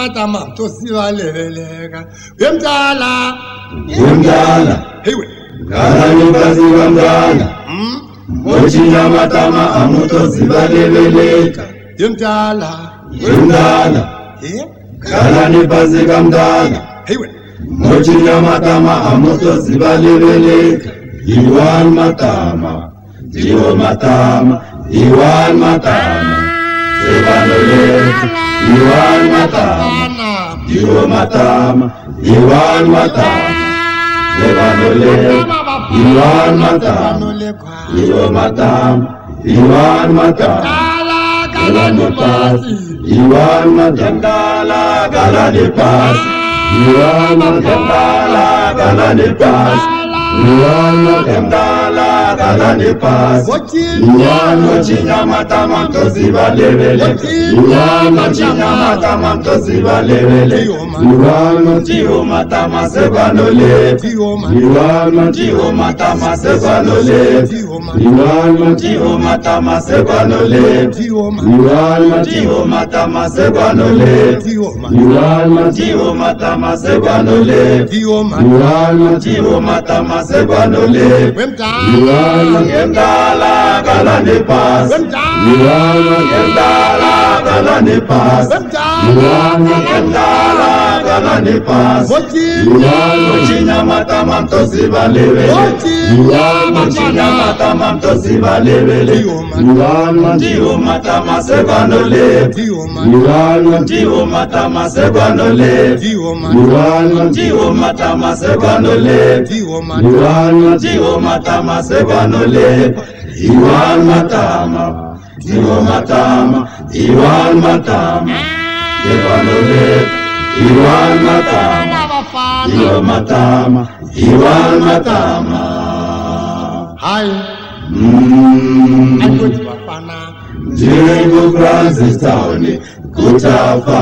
matama tosibaleleka yemdala hewe Galani basi kamdala Mochinya matama amuto zibaleleka yemdala Galani basi kamdala hewe Mochinya matama amuto zibaleleka Iwan matama Iwan matama Zibaleleka Iwan matama Iwan matama Zibaleleka Iwan matama Galani pasi Iwan matama Galani pasi Iwan matama Galani pasi Iwan mochinya matama tozibaleleka Iwan mochinya matama tozibaleleka Iwan mochinya matama sebanoleka Iwan mochinya matama sebanoleka Iwan mochinya matama sebanoleka Iwan mochinya matama sebanoleka Iwan mochinya matama sebanoleka Iwan mochinya matama sebanoleka Iwan yemdala galani pas Iwan yemdala galani pas Iwan yemdala galani pas Iwan mochinya matama tozibaleleka Iwan mochinya matama tozibaleleka Iwan mochinya matama sebanoleka Iwan mochinya matama sebanoleka Iwan mochinya matama sebanoleka Iwan mochinya matama sebanoleka Iwan matama sebanoleka Iwan matama hai akoti bafana Jingu Francis Town kutafa